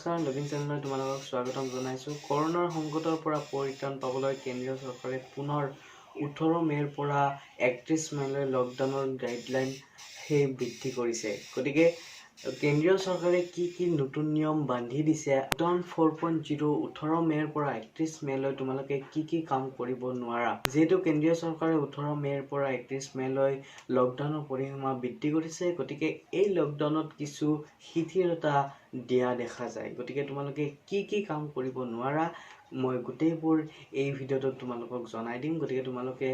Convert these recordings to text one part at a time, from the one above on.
নমস্কাৰ নবীন চেনেললৈ তোমালোকক স্বাগতম জনাইছোঁ। কৰোনাৰ সংকটৰ পৰা পৰিত্ৰাণ পাবলৈ কেন্দ্ৰীয় চৰকাৰে পুনৰ 18 মে'ৰ পৰা 31 মে'লৈ লকডাউনৰ গাইডলাইন বৃদ্ধি কৰিছে। গতিকে কেন্দ্ৰীয় চৰকাৰে কি নতুন নিয়ম বান্ধি দিছে, লকডাউন 4.0 18 মে'ৰ পৰা 31 মে'লৈ তোমালোকে কি কাম কৰিব নোৱাৰা। যিহেতু কেন্দ্ৰীয় চৰকাৰে 18 মে'ৰ পৰা 31 মে'লৈ লকডাউনৰ পৰিসীমা বৃদ্ধি কৰিছে, গতিকে এই লকডাউনত কিছু শিথিলতা দিয়া দেখা যায়। গতিকে তোমালোকে কি কাম কৰিব নোৱাৰা, মই গোটেইবোৰ এই ভিডিঅ'টোত তোমালোকক জনাই দিম। গতিকে তোমালোকে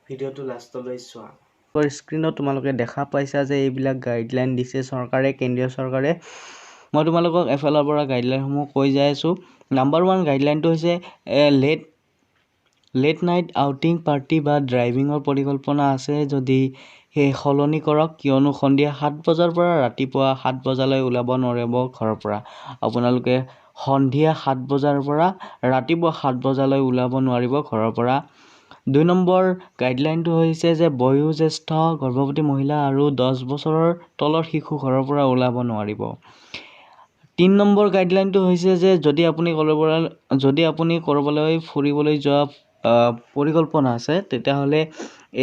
ভিডিঅ'টো লাষ্টলৈ চোৱা। স্ক্ৰীনত তোমালোকে দেখা পাইছা যে এইবিলাক গাইডলাইন দিছে চৰকাৰে, কেন্দ্ৰীয় চৰকাৰে। মই তোমালোকক এফালৰ পৰা গাইডলাইনসমূহ কৈ যাই আছোঁ। নাম্বাৰ 1 গাইডলাইনটো হৈছে লেট নাইট আউটিং পাৰ্টি বা ড্ৰাইভিঙৰ পৰিকল্পনা আছে যদি সেই সলনি কৰক, কিয়নো সন্ধিয়া 7 বজাৰ পৰা ৰাতিপুৱা 7 বজালৈ ওলাব নোৱাৰিব ঘৰৰ পৰা। আপোনালোকে সন্ধিয়া 7 বজাৰ পৰা ৰাতিপুৱা 7 বজালৈ ওলাব নোৱাৰিব ঘৰৰ পৰা। 2 নম্বৰ গাইডলাইনটো হৈছে যে বয়োজ্যেষ্ঠ গৰ্ভৱতী মহিলা আৰু 10 বছৰৰ তলৰ শিশু ঘৰৰ পৰা ওলাব নোৱাৰিব। 3 নম্বৰ গাইডলাইনটো হৈছে যে যদি আপুনি ক'ৰবালৈ ফুৰিবলৈ যোৱা পৰিকল্পনা আছে, তেতিয়াহ'লে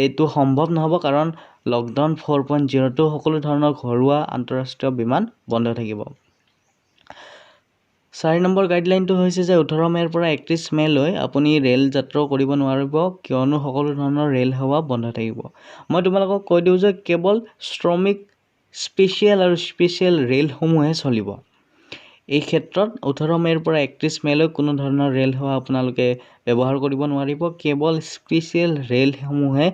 এইটো সম্ভৱ নহ'ব, কাৰণ লকডাউন 4.0টো সকলো ধৰণৰ ঘৰুৱা আন্তঃৰাষ্ট্ৰীয় বিমান বন্ধ থাকিব। 4 নম্বৰ গাইডলাইনটো হৈছে যে 18 মে'ৰ পৰা 31 মে'লৈ আপুনি ৰেল যাত্ৰাও কৰিব নোৱাৰিব, কিয়নো সকলো ধৰণৰ ৰেল সেৱা বন্ধ থাকিব। মই তোমালোকক কৈ দিওঁ যে কেৱল শ্ৰমিক, স্পেচিয়েল আৰু স্পেচিয়েল ৰেলসমূহে চলিব। এই ক্ষেত্ৰত 18 মে'ৰ পৰা 31 মে'লৈ কোনো ধৰণৰ ৰেল সেৱা আপোনালোকে ব্যৱহাৰ কৰিব নোৱাৰিব, কেৱল স্পেচিয়েল ৰেলসমূহে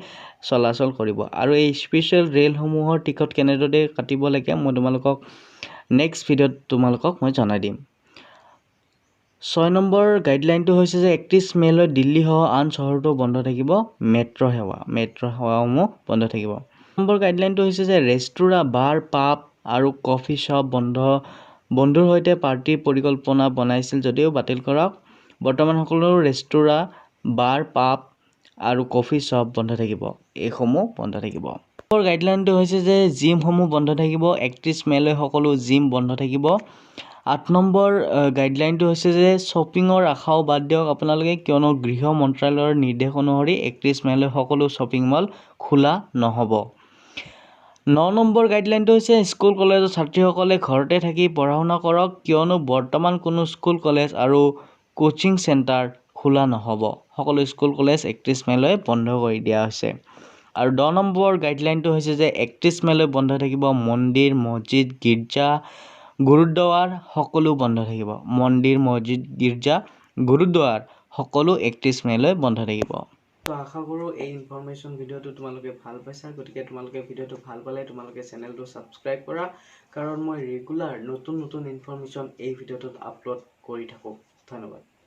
চলাচল কৰিব। আৰু এই স্পেচিয়েল ৰেলসমূহৰ টিকট কেনেদৰে কাটিব লাগে মই তোমালোকক নেক্সট ভিডিঅ'ত তোমালোকক মই জনাই দিম। 6 নম্বৰ গাইডলাইনটো হৈছে যে 31 মে'লৈ দিল্লী সহ আন চহৰতো বন্ধ থাকিব মেট্ৰ' সেৱাসমূহ বন্ধ থাকিব। 7 নম্বৰ গাইডলাইনটো হৈছে যে ৰেষ্টুৰাঁ, বাৰ, পাব আৰু কফি শ্বপ বন্ধুৰ সৈতে পাৰ্টিৰ পৰিকল্পনা বনাইছিল যদিও বাতিল কৰক। বৰ্তমান সকলো ৰেষ্টুৰাঁ, বাৰ, পাব আৰু কফি শ্বপ বন্ধ থাকিব। এইসমূহ বন্ধ থাকিব। 8 নম্বৰ গাইডলাইনটো হৈছে যে জিমসমূহ বন্ধ থাকিব। 31 মে'লৈ সকলো জিম বন্ধ থাকিব। 8 নম্বৰ গাইডলাইনটো হৈছে যে শ্বপিঙৰ আশাও বাদ দিয়ক আপোনালোকে, কিয়নো গৃহ মন্ত্ৰালয়ৰ নিৰ্দেশ অনুসৰি 31 মে'লৈ সকলো শ্বপিং মল খোলা নহ'ব। 9 নম্বৰ গাইডলাইনটো হৈছে স্কুল কলেজৰ ছাত্ৰীসকলে ঘৰতে থাকি পঢ়া-শুনা কৰক, কিয়নো বৰ্তমান কোনো স্কুল কলেজ আৰু কোচিং চেণ্টাৰ খোলা নহ'ব। সকলো স্কুল কলেজ 31 মে'লৈ বন্ধ কৰি দিয়া হৈছে। আৰু 10 নম্বৰ গাইডলাইনটো হৈছে যে 31 মে'লৈ বন্ধ থাকিব মন্দিৰ, মছজিদ, গীৰ্জা, গুৰুদ্বাৰ সকলো বন্ধ থাকিব। মন্দিৰ, মছজিদ, গীৰ্জা, গুৰুদ্বাৰ সকলো 31 মে'লৈ বন্ধ থাকিব। আশা কৰোঁ এই ইনফৰমেশ্যন ভিডিঅ'টো তোমালোকে ভাল পাইছা। গতিকে তোমালোকে ভিডিঅ'টো ভাল পালে তোমালোকে চেনেলটো ছাবস্ক্ৰাইব কৰা, কাৰণ মই ৰেগুলাৰ নতুন ইনফৰমেশ্যন এই ভিডিঅ'টোত আপলোড কৰি থাকোঁ। ধন্যবাদ।